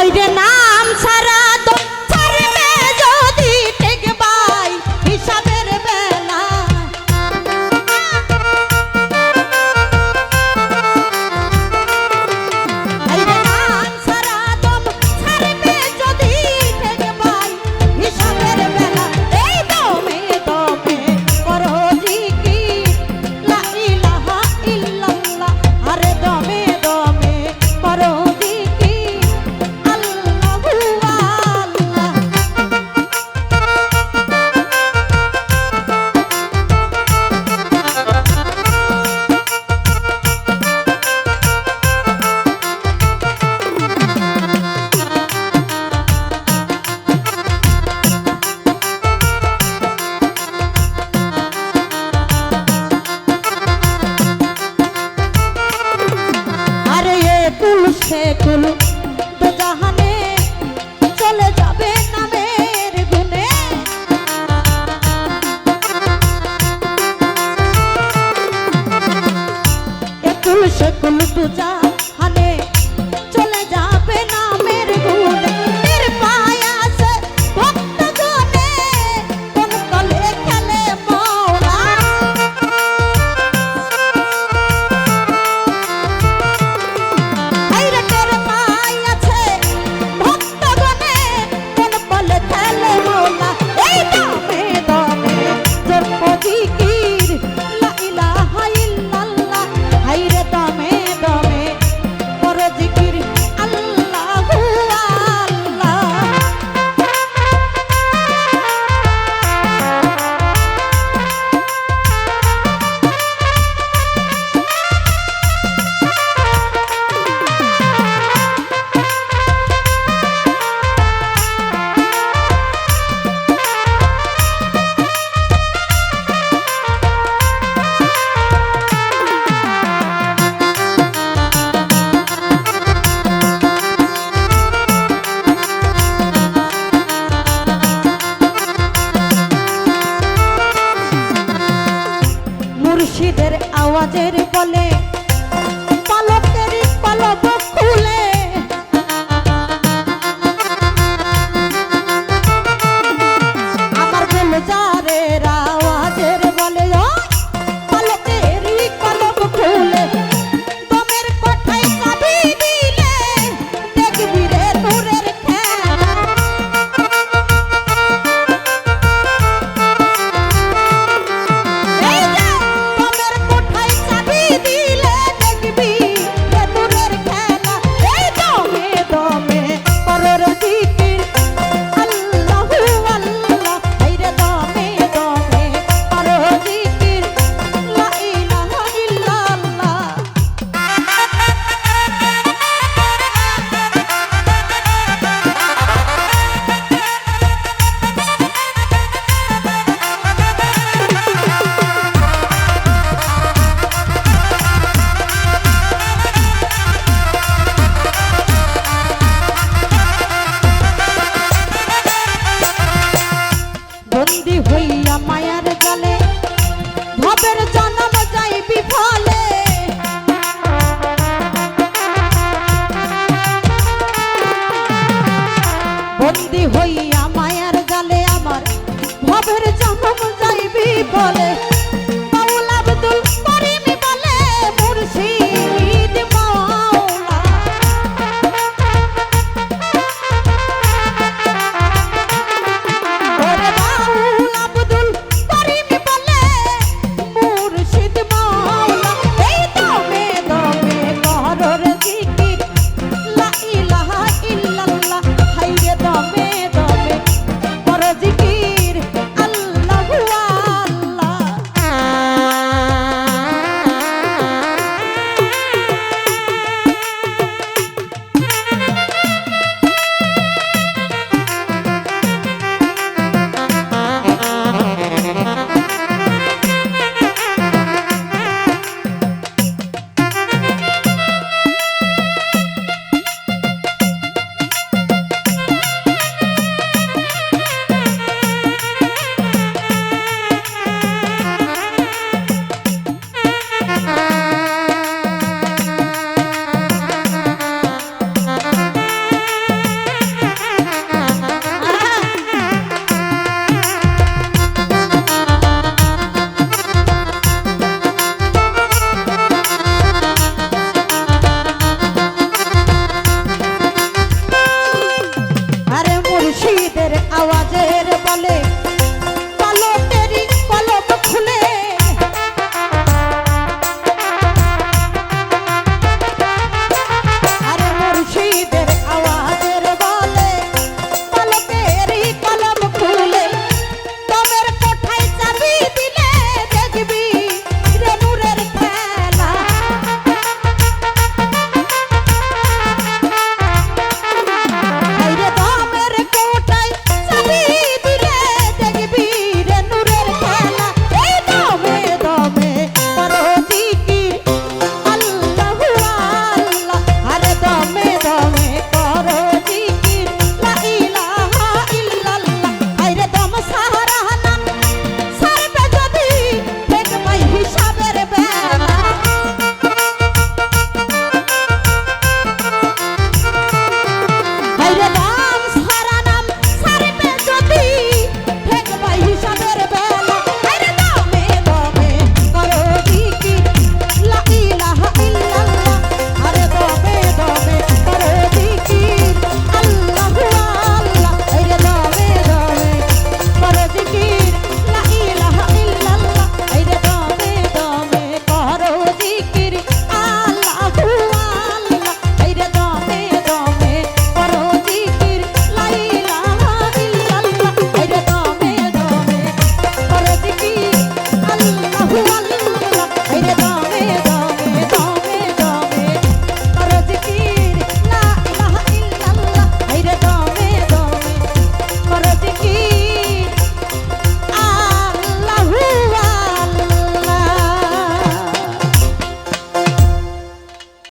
হাইরে নাম সারা তো ছাড়বে যদি টেকবাই হিসাবের বেলা হাইরে নাম সারা তো ছাড়বে যদি টেকবাই হিসাবের বেলা এই দমে দমে করো জিকির লা ইলাহা ইল্লাল্লাহ আরে দমে দমে করো জিকির আল্লাহু আল্লাহ আরে এ কুল সে কুল তো জাহানে চলে যাবে নামের গুণে এ কুল সে কুল তো জাহানে চলে যাবে নামের গুণে এর পায়ে আছে ভক্তগণে কোন কলে খেলে মওলা হাইরে টের পাই আছে ভক্তগণে কোন বলে খেলে মওলা এই দমে দমে জপ জিকির লা ইলাহা ইল্লাল্লাহ হাইরে দমে দমে কর জিকির আল্লাহু আল্লাহ মুর্শিদের আওয়াজের বলে পালকের পালক